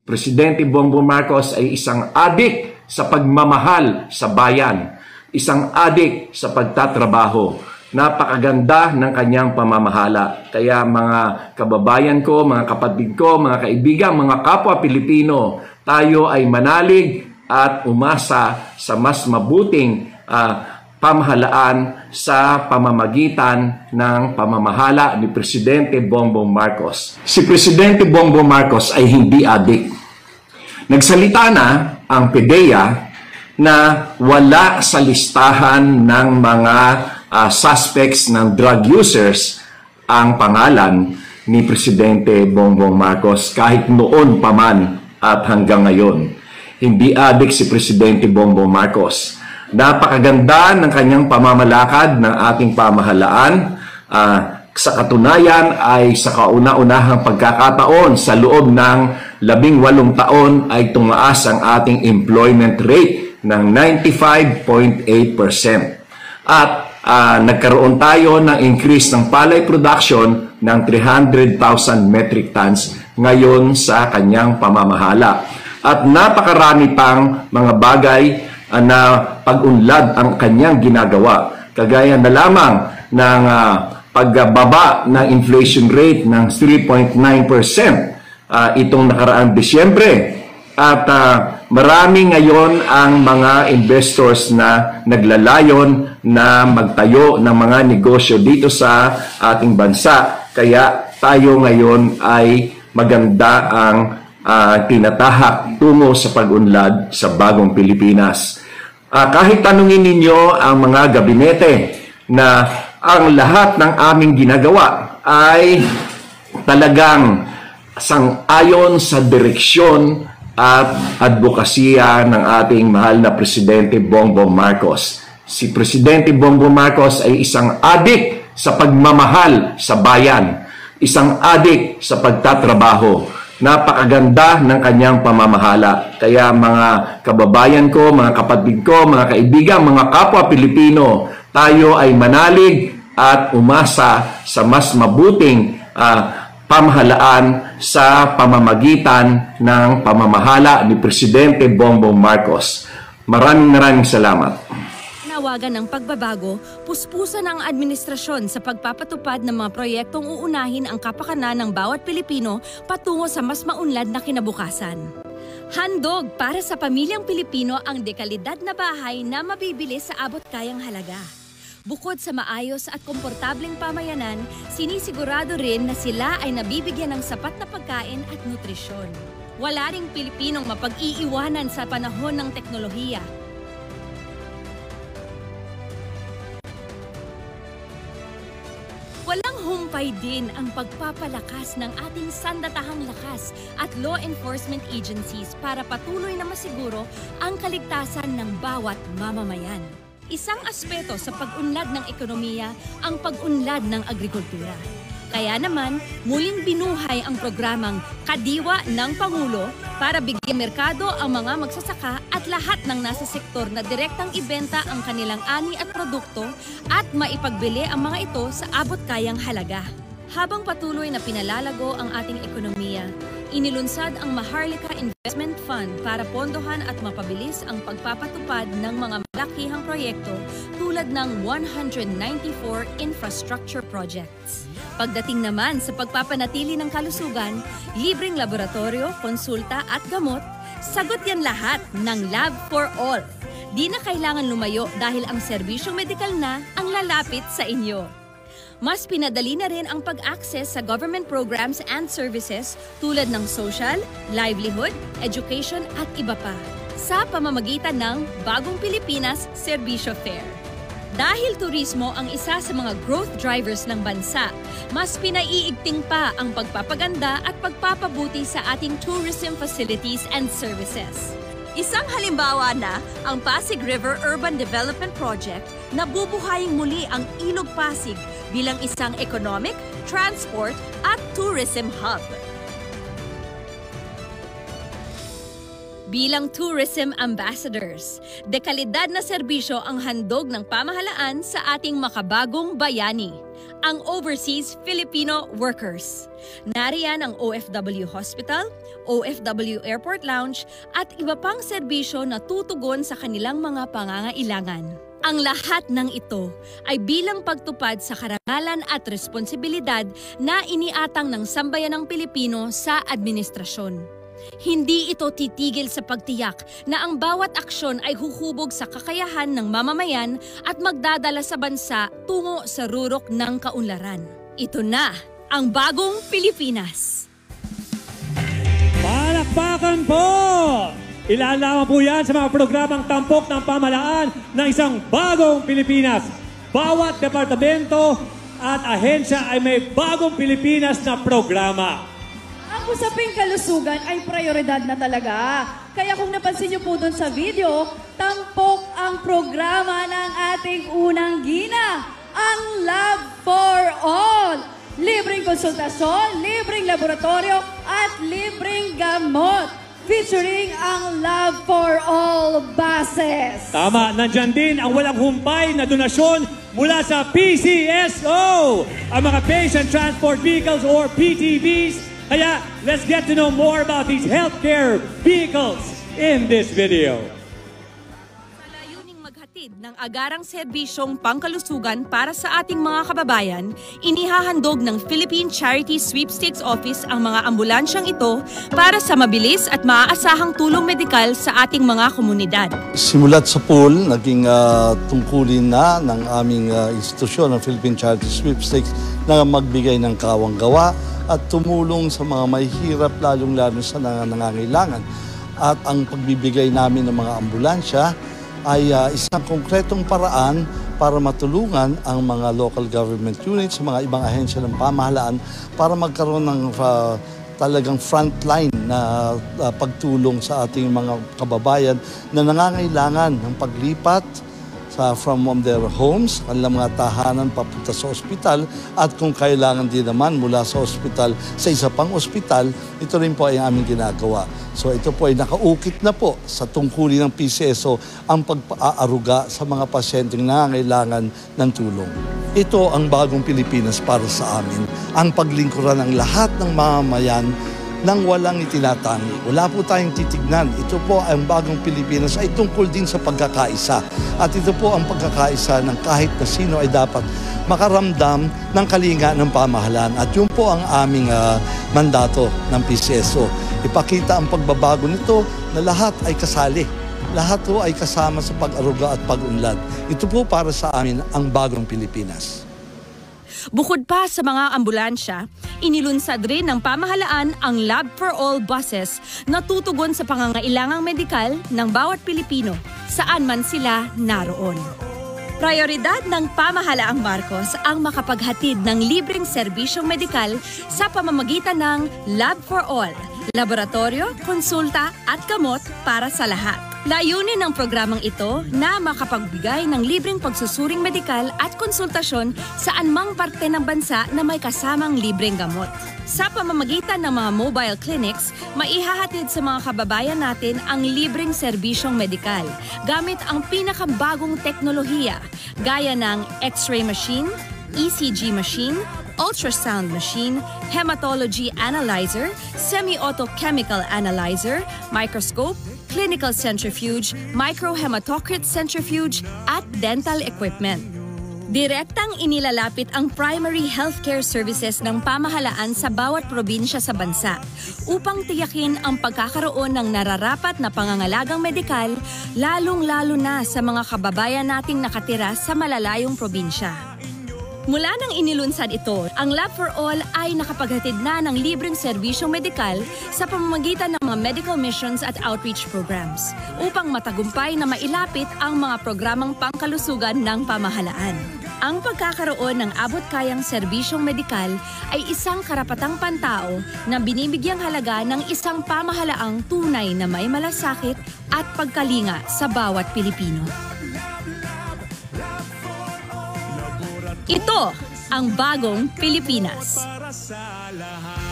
Presidente Bongbong Marcos ay isang adik sa pagmamahal sa bayan, isang adik sa pagtatrabaho. Napakaganda ng kanyang pamamahala. Kaya mga kababayan ko, mga kapatid ko, mga kaibigan, mga kapwa Pilipino, tayo ay manalig at umasa sa mas mabuting pamahalaan sa pamamagitan ng pamamahala ni Presidente Bongbong Marcos. Si Presidente Bongbong Marcos ay hindi adik. Nagsalita na ang PDEA na wala sa listahan ng mga suspects ng drug users ang pangalan ni Presidente Bongbong Marcos kahit noon pa man at hanggang ngayon. Hindi adik si Presidente Bongbong Marcos. Napakaganda ng kanyang pamamalakad ng ating pamahalaan. Sa katunayan ay sa kauna-unahang pagkakataon sa loob ng 18 taon ay tumaas ang ating employment rate ng 95.8%. At nagkaroon tayo ng increase ng palay production ng 300,000 metric tons ngayon sa kanyang pamamahala. At napakarami pang mga bagay na pag-unlad ang kanyang ginagawa. Kagaya na lamang ng pagbaba ng inflation rate ng 3.9% itong nakaraang Disyembre. At marami ngayon ang mga investors na naglalayon na magtayo ng mga negosyo dito sa ating bansa. Kaya tayo ngayon ay maganda ang tinatahak tungo sa pag-unlad sa bagong Pilipinas. Kahit tanungin ninyo ang mga gabinete na ang lahat ng aming ginagawa ay talagang sang-ayon sa direksyon at advokasya ng ating mahal na Presidente Bongbong Marcos. Si Presidente Bongbong Marcos ay isang adik sa pagmamahal sa bayan, isang adik sa pagtatrabaho. Napakaganda ng kanyang pamamahala. Kaya mga kababayan ko, mga kapatid ko, mga kaibigan, mga kapwa Pilipino, tayo ay manalig at umasa sa mas mabuting pamahalaan sa pamamagitan ng pamamahala ni Presidente Bongbong Marcos. Maraming salamat. Nawagan ng pagbabago, puspusan ang administrasyon sa pagpapatupad ng mga proyektong uunahin ang kapakanan ng bawat Pilipino patungo sa mas maunlad na kinabukasan. Handog para sa pamilyang Pilipino ang dekalidad na bahay na mabibili sa abot-kayang halaga. Bukod sa maayos at komportableng pamayanan, sinisigurado rin na sila ay nabibigyan ng sapat na pagkain at nutrisyon. Wala ring Pilipinong mapag-iiwanan sa panahon ng teknolohiya. Walang humpay din ang pagpapalakas ng ating sandatahang lakas at law enforcement agencies para patuloy na masiguro ang kaligtasan ng bawat mamamayan. Isang aspeto sa pag-unlad ng ekonomiya ang pag-unlad ng agrikultura. Kaya naman, muling binuhay ang programang Kadiwa ng Pangulo para bigyan merkado ang mga magsasaka at lahat ng nasa sektor na direktang ibenta ang kanilang ani at produkto at maipagbili ang mga ito sa abot-kayang halaga. Habang patuloy na pinalalago ang ating ekonomiya, inilunsad ang Maharlika Investment Fund para pondohan at mapabilis ang pagpapatupad ng mga malakihang proyekto tulad ng 194 infrastructure projects. Pagdating naman sa pagpapanatili ng kalusugan, libreng laboratorio, konsulta at gamot, sagot yan lahat ng Lab for All. Di na kailangan lumayo dahil ang serbisyong medikal na ang lalapit sa inyo. Mas pinadali na rin ang pag-access sa government programs and services tulad ng social, livelihood, education at iba pa sa pamamagitan ng Bagong Pilipinas Serbisyo Fair. Dahil turismo ang isa sa mga growth drivers ng bansa, mas pinaiigting pa ang pagpapaganda at pagpapabuti sa ating tourism facilities and services. Isang halimbawa na ang Pasig River Urban Development Project na bubuhayin muli ang Ilog Pasig bilang isang economic, transport at tourism hub. Bilang tourism ambassadors, dekalidad na serbisyo ang handog ng pamahalaan sa ating makabagong bayani, ang Overseas Filipino Workers. Nariyan ang OFW Hospital, OFW Airport Lounge at iba pang serbisyo na tutugon sa kanilang mga pangangailangan. Ang lahat ng ito ay bilang pagtupad sa karangalan at responsibilidad na iniatang ng sambayanang Pilipino sa administrasyon. Hindi ito titigil sa pagtiyak na ang bawat aksyon ay huhubog sa kakayahan ng mamamayan at magdadala sa bansa tungo sa rurok ng kaunlaran. Ito na ang bagong Pilipinas. Palakpakan po! Ilalaman po yan sa mga programang tampok ng pamahalaan ng isang bagong Pilipinas. Bawat departamento at ahensya ay may bagong Pilipinas na programa. Ang usaping kalusugan ay prioridad na talaga. Kaya kung napansin niyo po doon sa video, tampok ang programa ng ating unang gina, ang Lab for All. Libreng konsultasyon, libreng laboratorio at libreng gamot. Featuring ang Love for All buses. Tama, nandyan din ang walang humpay na donasyon mula sa PCSO, ang mga Patient Transport Vehicles or PTVs. Kaya, let's get to know more about these healthcare vehicles in this video. Sa layuning maghatid ng agarang serbisyong pangkalusugan para sa ating mga kababayan, inihahandog ng Philippine Charity Sweepstakes Office ang mga ambulansyang ito para sa mabilis at maaasahang tulong medikal sa ating mga komunidad. Simulat sa pool, naging tungkulin na ng aming institusyon, ng Philippine Charity Sweepstakes, na magbigay ng kawang gawa at tumulong sa mga mahihirap, lalong-lalo sa nangangailangan. At ang pagbibigay namin ng mga ambulansya ay isang konkretong paraan para matulungan ang mga local government units, mga ibang ahensya ng pamahalaan para magkaroon ng talagang frontline na pagtulong sa ating mga kababayan na nangangailangan ng paglipat from their homes, kanilang mga tahanan papunta sa ospital, at kung kailangan din naman mula sa ospital sa isa pang ospital, ito rin po ay aming ginagawa. So ito po ay nakaukit na po sa tungkulin ng PCSO ang pag-aaruga sa mga pasyenteng nangangailangan ng tulong. Ito ang bagong Pilipinas para sa amin, ang paglingkuran ng lahat ng mamamayan nang walang itinatangi. Wala po tayong titignan. Ito po ang bagong Pilipinas ay tungkol din sa pagkakaisa. At ito po ang pagkakaisa ng kahit na sino ay dapat makaramdam ng kalinga ng pamahalaan. At yun po ang aming mandato ng PCSO. Ipakita ang pagbabago nito na lahat ay kasali. Lahat po ay kasama sa pag-aruga at pag-unlad. Ito po para sa amin ang bagong Pilipinas. Bukod pa sa mga ambulansya, inilunsad rin ng pamahalaan ang Lab for All buses na tutugon sa pangangailangang medikal ng bawat Pilipino saan man sila naroon. Prioridad ng pamahalaang Marcos ang makapaghatid ng libreng serbisyong medikal sa pamamagitan ng Lab for All, laboratorio, konsulta at gamot para sa lahat. Layunin ng programang ito na makapagbigay ng libreng pagsusuring medikal at konsultasyon sa anumang parte ng bansa na may kasamang libreng gamot. Sa pamamagitan ng mga mobile clinics, maihahatid sa mga kababayan natin ang libreng serbisyong medikal gamit ang pinakabagong teknolohiya gaya ng X-ray machine, ECG machine, ultrasound machine, hematology analyzer, semi-auto chemical analyzer, microscope, clinical centrifuge, microhematocrit centrifuge, at dental equipment. Direktang inilalapit ang primary healthcare services ng pamahalaan sa bawat probinsya sa bansa upang tiyakin ang pagkakaroon ng nararapat na pangangalagang medikal, lalong-lalo na sa mga kababayan nating nakatira sa malalayong probinsya. Mula nang inilunsad ito, ang Lab for All ay nakapaghatid na ng libreng serbisyong medikal sa pamamagitan ng mga medical missions at outreach programs upang matagumpay na mailapit ang mga programang pangkalusugan ng pamahalaan. Ang pagkakaroon ng abot-kayang serbisyong medikal ay isang karapatang pantao na binibigyang halaga ng isang pamahalaang tunay na may malasakit at pagkalinga sa bawat Pilipino. Ito ang bagong Pilipinas. Para sa lahat.